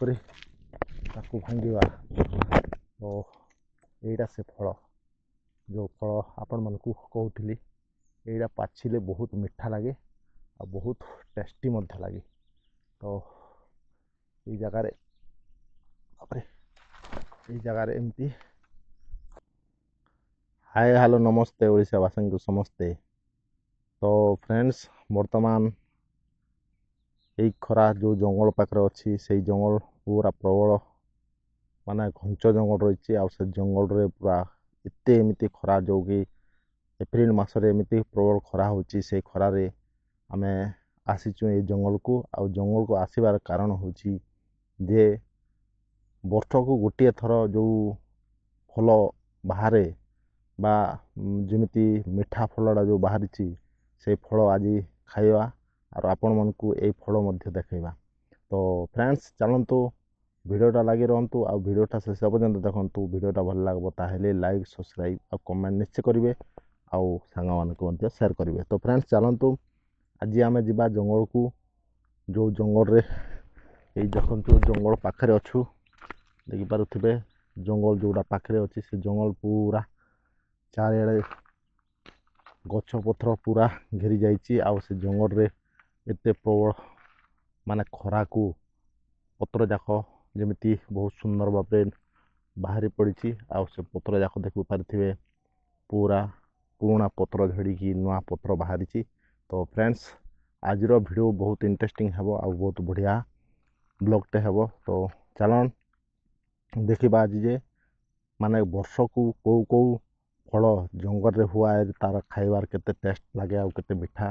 କରି ତାକୁ ଭାଙ୍ଗିବା। ତ ଏଇଟା ସେ ଫଳ, ଯେଉଁ ଫଳ ଆପଣମାନଙ୍କୁ କହୁଥିଲି, ଏଇଟା ପାଚିଲେ ବହୁତ ମିଠା ଲାଗେ ଆଉ ବହୁତ ଟେଷ୍ଟି ମଧ୍ୟ ଲାଗେ। ତ ଏଇ ଜାଗାରେ ଏମିତି ହାଏ ହ୍ୟାଲୋ ନମସ୍ତେ ଓଡ଼ିଶାବାସୀଙ୍କୁ ସମସ୍ତେ। ତ ଫ୍ରେଣ୍ଡସ୍, ବର୍ତ୍ତମାନ ଏଇ ଖରା ଯେଉଁ ଜଙ୍ଗଲ ପାଖରେ ଅଛି, ସେଇ ଜଙ୍ଗଲ ପୁରା ପ୍ରବଳ ମାନେ ଘଞ୍ଚ ଜଙ୍ଗଲ ରହିଛି। ଆଉ ସେ ଜଙ୍ଗଲରେ ପୁରା ଏମିତି ଖରା, ଯେଉଁକି ଏପ୍ରିଲ ମାସରେ ଏମିତି ପ୍ରବଳ ଖରା ହେଉଛି। ସେଇ ଖରାରେ ଆମେ ଆସିଛୁ ଏଇ ଜଙ୍ଗଲକୁ। ଆଉ ଜଙ୍ଗଲକୁ ଆସିବାର କାରଣ ହେଉଛି ଯେ ବର୍ଷକୁ ଗୋଟିଏ ଥର ଯେଉଁ ଫଳ ବାହାରେ ବା ଯେମିତି ମିଠା ଫଳଟା ଯେଉଁ ବାହାରିଛି, ସେଇ ଫଳ ଆଜି ଖାଇବା ଆଉ ଆପଣମାନଙ୍କୁ ଏଇ ଫଳ ମଧ୍ୟ ଦେଖାଇବା। ତ ଫ୍ରେଣ୍ଡସ୍, ଚାଲନ୍ତୁ ଭିଡ଼ିଓଟା ଲାଗି ରହନ୍ତୁ ଆଉ ଭିଡ଼ିଓଟା ଶେଷ ପର୍ଯ୍ୟନ୍ତ ଦେଖନ୍ତୁ। ଭିଡ଼ିଓଟା ଭଲ ଲାଗିବ ତାହେଲେ ଲାଇକ୍, ସବସ୍କ୍ରାଇବ୍ ଆଉ କମେଣ୍ଟ ନିଶ୍ଚୟ କରିବେ ଆଉ ସାଙ୍ଗମାନଙ୍କୁ ମଧ୍ୟ ସେୟାର କରିବେ। ତ ଫ୍ରେଣ୍ଡସ୍, ଚାଲନ୍ତୁ ଆଜି ଆମେ ଯିବା ଜଙ୍ଗଲକୁ। ଯେଉଁ ଜଙ୍ଗଲରେ ଏଇ ଦେଖନ୍ତୁ ଜଙ୍ଗଲ ପାଖରେ ଅଛୁ, ଦେଖିପାରୁଥିବେ ଜଙ୍ଗଲ ଯେଉଁଟା ପାଖରେ ଅଛି, ସେ ଜଙ୍ଗଲ ପୁରା ଚାରିଆଡ଼େ ଗଛ ପତ୍ର ପୁରା ଘେରି ଯାଇଛି। ଆଉ ସେ ଜଙ୍ଗଲରେ ଏତେ ପ୍ରବଳ ମାନେ ଖରାକୁ ପତ୍ର ଯାକ ଯେମିତି ବହୁତ ସୁନ୍ଦର ଭାବରେ ବାହାରି ପଡ଼ିଛି। ଆଉ ସେ ପତ୍ର ଯାକ ଦେଖିପାରିଥିବେ ପୁରା ପୁରୁଣା ପତ୍ର ଝଡ଼ିକି ନୂଆ ପତ୍ର ବାହାରିଛି। ତ ଫ୍ରେଣ୍ଡସ୍, ଆଜିର ଭିଡ଼ିଓ ବହୁତ ଇଣ୍ଟରେଷ୍ଟିଂ ହେବ ଆଉ ବହୁତ ବଢ଼ିଆ ବ୍ଲଗ୍ଟେ ହେବ। ତ ଚାଲନ୍ ଦେଖିବା ଆଜି ଯେ ମାନେ ବର୍ଷକୁ କେଉଁ କେଉଁ ଫଳ ଜଙ୍ଗଲରେ ହୁଆ, ତାର ଖାଇବାର କେତେ ଟେଷ୍ଟ ଲାଗେ ଆଉ କେତେ ମିଠା।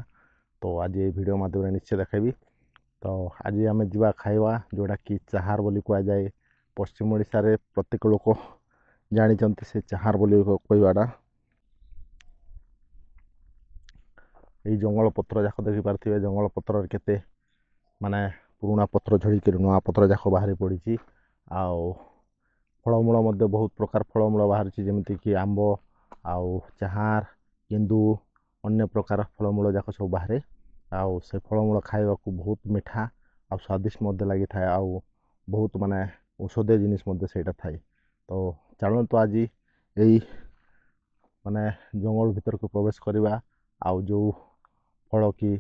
ତ ଆଜି ଏଇ ଭିଡ଼ିଓ ମାଧ୍ୟମରେ ନିଶ୍ଚୟ ଦେଖାଇବି। ତ ଆଜି ଆମେ ଯିବା ଖାଇବା, ଯେଉଁଟାକି ଚାହାର ବୋଲି କୁହାଯାଏ। ପଶ୍ଚିମ ଓଡ଼ିଶାରେ ପ୍ରତ୍ୟେକ ଲୋକ ଜାଣିଛନ୍ତି ସେ ଚାହାର ବୋଲି କହିବାଟା। ଏଇ ଜଙ୍ଗଲ ପତ୍ର ଯାକ ଦେଖିପାରୁଥିବେ, ଜଙ୍ଗଲ ପତ୍ରରେ କେତେ ମାନେ ପୁରୁଣା ପତ୍ର ଝଡ଼ିକରି ନୂଆ ପତ୍ର ଯାକ ବାହାରି ପଡ଼ିଛି। ଆଉ ଫଳମୂଳ ମଧ୍ୟ ବହୁତ ପ୍ରକାର ଫଳମୂଳ ବାହାରିଛି, ଯେମିତିକି ଆମ୍ବ ଆଉ ଚାହାର, କେନ୍ଦୁ, ଅନ୍ୟ ପ୍ରକାର ଫଳମୂଳ ଯାକ ସବୁ ବାହାରେ। ଆଉ ସେ ଫଳମୂଳ ଖାଇବାକୁ ବହୁତ ମିଠା ଆଉ ସ୍ୱାଦିଷ୍ଟ ମଧ୍ୟ ଲାଗିଥାଏ। ଆଉ ବହୁତ ମାନେ ଔଷଧୀୟ ଜିନିଷ ମଧ୍ୟ ସେଇଟା ଥାଏ। ତ ଚାଲନ୍ତୁ ଆଜି ଏଇ ମାନେ ଜଙ୍ଗଲ ଭିତରକୁ ପ୍ରବେଶ କରିବା ଆଉ ଯେଉଁ ଫଳ କି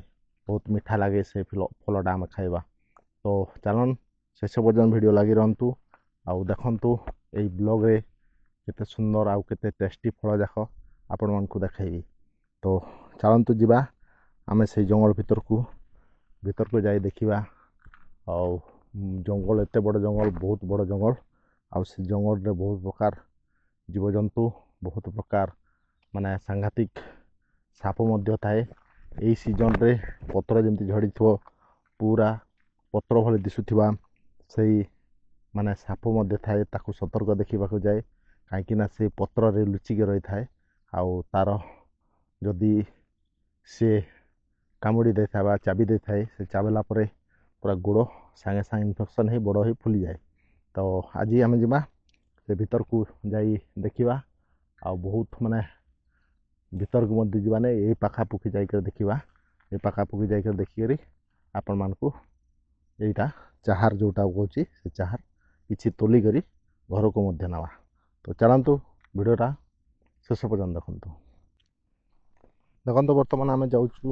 ବହୁତ ମିଠା ଲାଗେ ସେ ଫଳଟା ଆମେ ଖାଇବା। ତ ଚାଲନ୍ ଶେଷ ପର୍ଯ୍ୟନ୍ତ ଭିଡ଼ିଓ ଲାଗି ରହନ୍ତୁ ଆଉ ଦେଖନ୍ତୁ ଏଇ ବ୍ଲଗ୍ରେ କେତେ ସୁନ୍ଦର ଆଉ କେତେ ଟେଷ୍ଟି ଫଳ ଯାକ ଆପଣମାନଙ୍କୁ ଦେଖାଇବି। ତ ଚାଲନ୍ତୁ ଯିବା ଆମେ ସେଇ ଜଙ୍ଗଲ ଭିତରକୁ ଯାଇ ଦେଖିବା। ଆଉ ଜଙ୍ଗଲ ଏତେ ବଡ଼ ଜଙ୍ଗଲ, ବହୁତ ବଡ଼ ଜଙ୍ଗଲ। ଆଉ ସେ ଜଙ୍ଗଲରେ ବହୁତ ପ୍ରକାର ଜୀବଜନ୍ତୁ, ବହୁତ ପ୍ରକାର ମାନେ ସାଂଘାତିକ ସାପ ମଧ୍ୟ ଥାଏ। ଏଇ ସିଜନରେ ପତ୍ର ଯେମିତି ଝଡ଼ିଥିବ, ପୁରା ପତ୍ର ଭଳି ଦିଶୁଥିବା ସେଇ ମାନେ ସାପ ମଧ୍ୟ ଥାଏ। ତାକୁ ସତର୍କ ଦେଖିବାକୁ ଯାଏ, କାହିଁକିନା ସେ ପତ୍ରରେ ଲୁଚିକି ରହିଥାଏ। ଆଉ ତାର ଯଦି ସେ କାମୁଡ଼ି ଦେଇଥାଏ ବା ଚାବି ଦେଇଥାଏ, ସେ ଚାବିଲା ପରେ ପୁରା ଗୋଡ଼ ସାଙ୍ଗେ ସାଙ୍ଗେ ଇନଫେକ୍ସନ୍ ହେଇ ବଡ଼ ହେଇ ଫୁଲିଯାଏ। ତ ଆଜି ଆମେ ଯିବା ସେ ଭିତରକୁ ଯାଇ ଦେଖିବା। ଆଉ ବହୁତ ମାନେ ଭିତରକୁ ମଧ୍ୟ ଯିବା ନାହିଁ, ଏଇ ପାଖାପାଖି ଯାଇକରି ଦେଖିବା। ଏ ପାଖାପାଖି ଯାଇକରି ଦେଖିକରି ଆପଣମାନଙ୍କୁ ଏଇଟା ଚାହାର ଯେଉଁଟା କହୁଛି, ସେ ଚାହାର କିଛି ତୋଲିକରି ଘରକୁ ମଧ୍ୟ ନେବା। ତ ଚାଲନ୍ତୁ ଭିଡ଼ିଓଟା ଶେଷ ପର୍ଯ୍ୟନ୍ତ ଦେଖନ୍ତୁ। ବର୍ତ୍ତମାନ ଆମେ ଯାଉଛୁ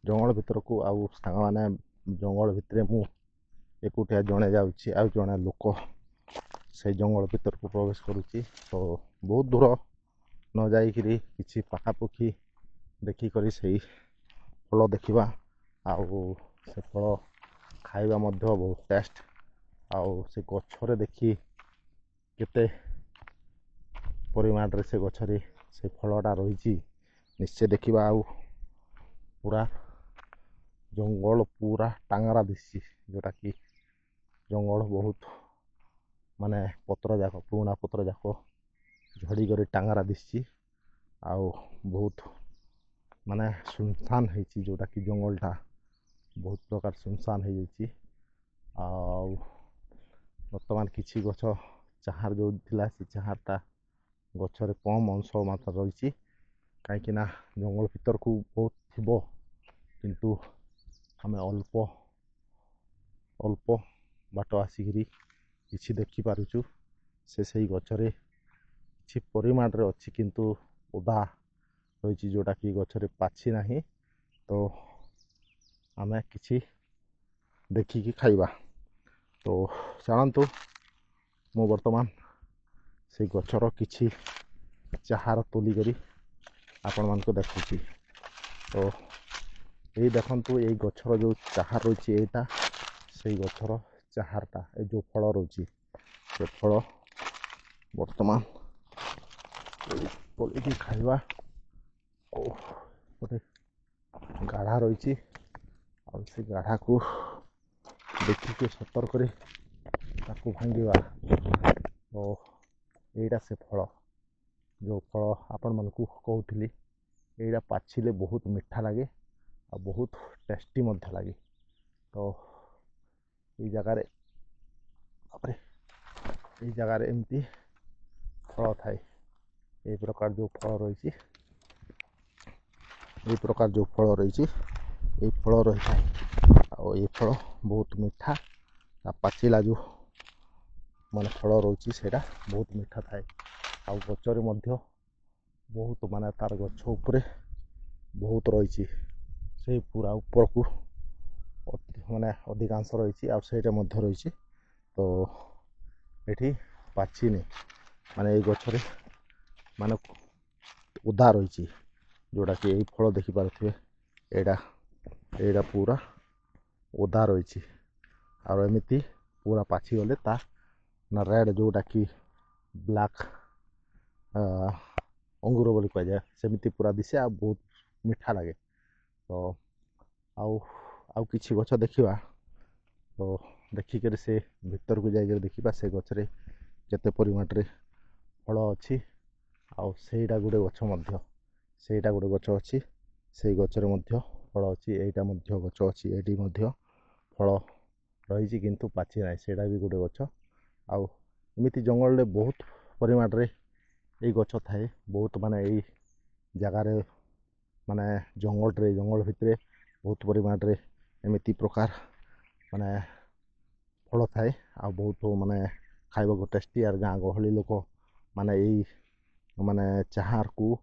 ଜଙ୍ଗଲ ଭିତରକୁ। ଆଉ ସାଙ୍ଗମାନେ ଜଙ୍ଗଲ ଭିତରେ, ମୁଁ ଏକୁଟିଆ ଜଣେ ଯାଉଛି ଆଉ ଜଣେ ଲୋକ ସେଇ ଜଙ୍ଗଲ ଭିତରକୁ ପ୍ରବେଶ କରୁଛି। ତ ବହୁତ ଦୂର ନ ଯାଇକିରି କିଛି ପାଖାପାଖି ଦେଖିକରି ସେଇ ଫଳ ଦେଖିବା। ଆଉ ସେ ଫଳ ଖାଇବା ମଧ୍ୟ ବହୁତ ଟେଷ୍ଟ। ଆଉ ସେ ଗଛରେ ଦେଖି କେତେ ପରିମାଣରେ ସେ ଗଛରେ ସେ ଫଳଟା ରହିଛି ନିଶ୍ଚୟ ଦେଖିବା। ଆଉ ପୁରା ଜଙ୍ଗଲ ପୁରା ଟାଙ୍ଗରା ଦିଶିଛି, ଯେଉଁଟାକି ଜଙ୍ଗଲ ବହୁତ ମାନେ ପତ୍ର ଯାକ, ପୁରୁଣା ପତ୍ର ଯାକ ଝଡ଼ିକରି ଟାଙ୍ଗରା ଦିଶିଛି। ଆଉ ବହୁତ ମାନେ ସୁନସାନ ହେଇଛି, ଯେଉଁଟାକି ଜଙ୍ଗଲଟା ବହୁତ ପ୍ରକାର ସୁନସାନ ହେଇଯାଇଛି। ଆଉ ବର୍ତ୍ତମାନ କିଛି ଗଛ ଚାହାର ଯେଉଁ ଥିଲା, ସେ ଚାହାରଟା ଗଛରେ କମ୍ ଅଂଶ ମାତ୍ର ରହିଛି, କାହିଁକିନା ଜଙ୍ଗଲ ଭିତରକୁ ବହୁତ ଥିବ, କିନ୍ତୁ ଆମେ ଅଳ୍ପ बाट आसिकी किसी देखिपारुछु से गचरे किसी परिमाण रे अच्छी किंतु ओदा रही जोटा कि गचरे पाछि नाही तो आमे किसी देखिकी खाइबा। तो चलतु मु वर्तमान से गचर किसी चाहार तोली करी आपण मानक देखुची। तो ये देखंतु ये गचर जो चाहार रही एटा से गचर चाहारटा ए जो फल रही से फल वर्तमान तोलिकी खाइबा। गोटे गाढ़ा रही से गाढ़ा को देखिए सतर्क भांगा। तो यहीटा से फल जो फल आपण मानक कहूली यहीटा पाचिले बहुत मीठा लगे आ बहुत टेस्टी लगे। तो ये जगार एमती फल थाए ये प्रकार जो फल रही ये प्रकार जो फल रही ये फल रही है और ये फल बहुत मीठा पाचिला जो माने फल रही से बहुत मीठा थाए आ गचरे बहुत माने तार गछ उपरे बहुत रही से पूरा ऊपर को माने अधिकांश रही रही। तो ये पाचिनी माने ये गचरे माने उदा रही जोटा कि यही फल देखिपे एटा पूरा ओदा रही और एमती पूरा पाची गले ता ना रेड जोटा कि ब्लैक अंगूर बोली कह जाए सेमती पूरा दिसे आ बहुत मीठा लगे। तो आउ किछि गछ देखिबा। तो देखिक से भीतर को जाकर देखा से गचरे केते परिमाण रे फल अच्छी आईटा गोटे गच अच्छी से गचरे फल अच्छी एटा गच अच्छी एटी फल रही किंतु पाची ना से भी गोटे गच आमती जंगल रे बहुत परिमाण रे ये गच थाए बहुत माने यही जगार माने जंगल भितर बहुत परिमाण रे एमती प्रकार माने फल थाए आ बहुत माने खाइबा को टेस्टी और गाँ गहली लोक माने यही माने चाहार को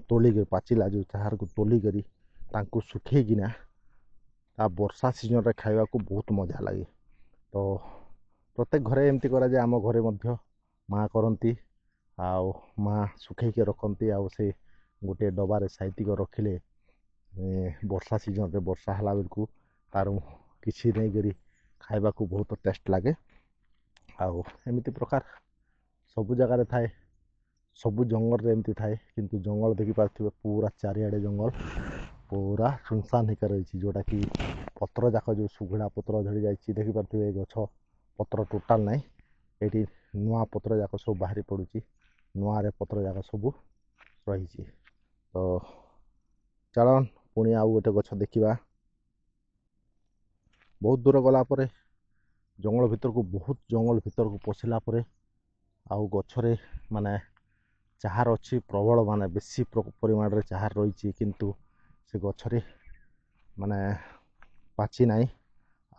तोलिक पाचिला जो चाहार को तोलिक सुखेकिना ता वर्षा सीजन रे खाइबा को बहुत मजा लगे। तो प्रत्येक घरे एमती करा जाए आम घरे माँ करती आउ माँ सुखेक रखती आउ से गोटे डबारे साइतिक रखिले वर्षा सीजन रे वर्षा हला बेलू तार किसी नहीं करी खाइबा को बहुत टेस्ट लगे। आउ एमती प्रकार सबु जगार थाए सबु जंगल रे एमती थाए किंतु जंगल देखि पार्थिबे पूरा चारिआडे जंगल पूरा सुनसान होकर रही जोटा कि पत्र जाक जो सुगुड़ा पत्र झड़ी जाइए देखि पार्थिबे गछ पत्र टोटाल नाई ये नुआ पत्र जाक सब बाहरी पड़ुची नुआ रे पत्र जाक सब रही। तो चलन पुणी आउ गोटे गछ देखा। बहुत दूर गला परे जंगल भीतर को बहुत जंगल भीतर को पशिला परे आउ गछरे माने चाहार अच्छी प्रबल माने बेसी परिमाण रे चाहार रही किंतु से गछरे माने पाची नाई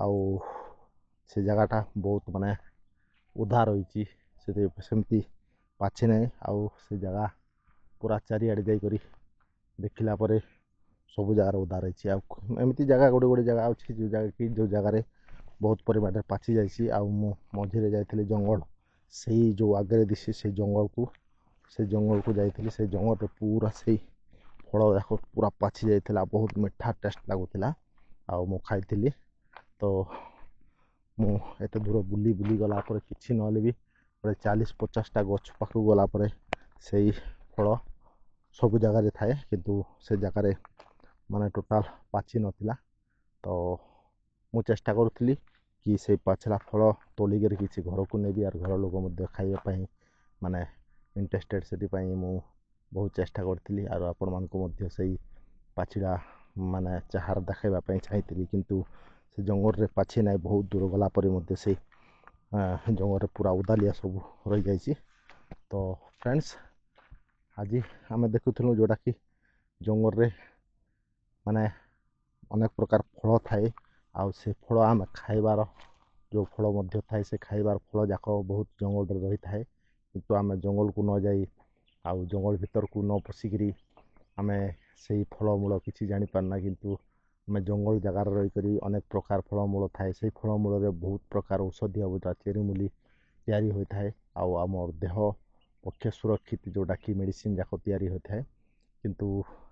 आउ से जगहटा बहुत माने उदा रही सेमती पाची नाई आउ से जगह पूरा चारिआडे जाइकरी देखिला परे सब जगार उदा रही एमती जगह गोटे गोटे जगह अच्छी जो जगार बहुत परिमाण पाची जाइए आउ मझे जाइए जंगल से जो आगे दिशे से जंगल को जाइए से जंगल पूरा से फल जाक पूरा पाची जाइए बहुत मीठा टेस्ट लगुला आउ खाई। तो मुझे दूर बुली बुली गला कि ना भी 40-50टा गछ पाखु गला से फल सब जगार थाए किंतु से जगार माने टोटाल पाची नथिला। तो मु चेष्टा करुली कि से पाचला फल तोलिक किसी घर को नेबी और घर लोक खाइबा माने इंटरेस्टेड से मु बहुत चेष्टा करी और आपण मानक से पाचिला माने चाहार देखाइबा चाहती किंतु से जंगल रे पाची ना बहुत दूर गला पर से जंगल रे पूरा उदालिया सब रही जाइए। तो फ्रेंड्स आज आम देखुलु जोटा कि जंगल रे माने अनेक प्रकार फल थाए आउ से फल आम खाइबार ଯେଉଁ ଫଳ ମଧ୍ୟ ଥାଏ ସେ ଖାଇବାର ଫଳ ଯାକ ବହୁତ ଜଙ୍ଗଲରେ ରହିଥାଏ। କିନ୍ତୁ ଆମେ ଜଙ୍ଗଲକୁ ନ ଯାଇ ଆଉ ଜଙ୍ଗଲ ଭିତରକୁ ନ ପଶିକିରି ଆମେ ସେଇ ଫଳମୂଳ କିଛି ଜାଣିପାରୁନା। କିନ୍ତୁ ଆମେ ଜଙ୍ଗଲ ଜାଗାରେ ରହିକରି ଅନେକ ପ୍ରକାର ଫଳମୂଳ ଥାଏ, ସେଇ ଫଳମୂଳରେ ବହୁତ ପ୍ରକାର ଔଷଧୀୟ ଯେଉଁଟା ଚେରିମୂଲି ତିଆରି ହୋଇଥାଏ ଆଉ ଆମର ଦେହ ପକ୍ଷେ ସୁରକ୍ଷିତ ଯେଉଁଟାକି ମେଡ଼ିସିନ୍ ଯାକ ତିଆରି ହୋଇଥାଏ। କିନ୍ତୁ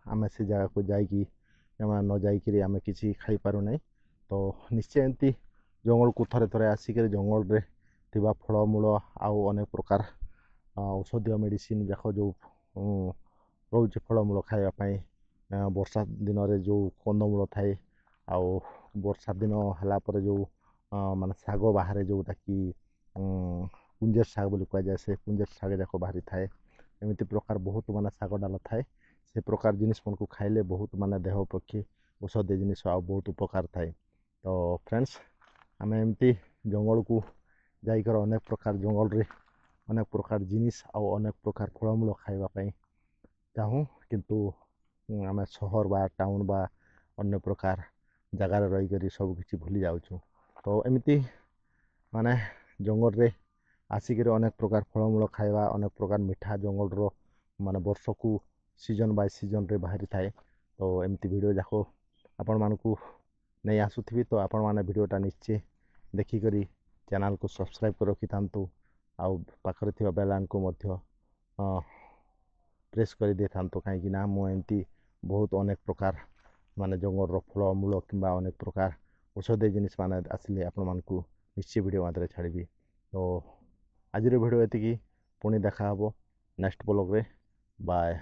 ଆମେ ସେ ଜାଗାକୁ ଯାଇକି ଆମେ ନ ଯାଇକିରି ଆମେ କିଛି ଖାଇପାରୁନାହିଁ। ତ ନିଶ୍ଚୟ ଏମିତି ଜଙ୍ଗଲକୁ ଥରେ ଥରେ ଆସିକରି ଜଙ୍ଗଲରେ ଥିବା ଫଳମୂଳ ଆଉ ଅନେକ ପ୍ରକାର ଔଷଧୀୟ ମେଡ଼ିସିନ୍ ଯାକ ଯେଉଁ ରହୁଛି ଫଳମୂଳ ଖାଇବା ପାଇଁ। ବର୍ଷା ଦିନରେ ଯେଉଁ କନ୍ଦମୂଳ ଥାଏ ଆଉ ବର୍ଷା ଦିନ ହେଲା ପରେ ଯେଉଁ ମାନେ ଶାଗ ବାହାରେ ଯେଉଁଟାକି କୁଞ୍ଜେର ଶାଗ ବୋଲି କୁହାଯାଏ, ସେ କୁଞ୍ଜେର ଶାଗ ଯାକ ବାହାରିଥାଏ। ଏମିତି ପ୍ରକାର ବହୁତ ମାନେ ଶାଗ ଡାଳ ଥାଏ, ସେ ପ୍ରକାର ଜିନିଷ ମାନଙ୍କୁ ଖାଇଲେ ବହୁତ ମାନେ ଦେହ ପକ୍ଷେ ଔଷଧୀୟ ଜିନିଷ ଆଉ ବହୁତ ଉପକାର ଥାଏ। ତ ଫ୍ରେଣ୍ଡସ୍, ଆମେ ଏମିତି ଜଙ୍ଗଲକୁ ଯାଇକରି ଅନେକ ପ୍ରକାର ଜଙ୍ଗଲରେ ଅନେକ ପ୍ରକାର ଜିନିଷ ଆଉ ଅନେକ ପ୍ରକାର ଫଳମୂଳ ଖାଇବା ପାଇଁ ଚାହୁଁ। କିନ୍ତୁ ଆମେ ସହର ବା ଟାଉନ୍ ବା ଅନ୍ୟ ପ୍ରକାର ଜାଗାରେ ରହିକରି ସବୁ କିଛି ଭୁଲି ଯାଉଛୁ। ତ ଏମିତି ମାନେ ଜଙ୍ଗଲରେ ଆସିକରି ଅନେକ ପ୍ରକାର ଫଳମୂଳ ଖାଇବା, ଅନେକ ପ୍ରକାର ମିଠା ଜଙ୍ଗଲର ମାନେ ବର୍ଷକୁ ସିଜନ୍ ବାଇ ସିଜନ୍ରେ ବାହାରିଥାଏ। ତ ଏମିତି ଭିଡ଼ିଓ ଯାକ ଆପଣମାନଙ୍କୁ ନେଇ ଆସୁଥିବି। ତ ଆପଣମାନେ ଭିଡ଼ିଓଟା ନିଶ୍ଚୟ ଦେଖିକରି ଚ୍ୟାନେଲକୁ ସବସ୍କ୍ରାଇବ୍ କରି ରଖିଥାନ୍ତୁ ଆଉ ପାଖରେ ଥିବା ବେଲ୍ ଆଇକନ୍କୁ ମଧ୍ୟ ପ୍ରେସ୍ କରି ଦେଇଥାନ୍ତୁ, କାହିଁକି ନା ମୁଁ ଏମିତି ବହୁତ ଅନେକ ପ୍ରକାର ମାନେ ଜଙ୍ଗଲର ଫଳମୂଳ କିମ୍ବା ଅନେକ ପ୍ରକାର ଔଷଧୀୟ ଜିନିଷ ମାନେ ଆସିଲେ ଆପଣମାନଙ୍କୁ ନିଶ୍ଚୟ ଭିଡ଼ିଓ ମାଧ୍ୟମରେ ଛାଡ଼ିବି। ତ ଆଜିର ଭିଡ଼ିଓ ଏତିକି, ପୁଣି ଦେଖା ହେବ ନେକ୍ସଟ ବ୍ଲଗ୍ରେ। ବାଏ।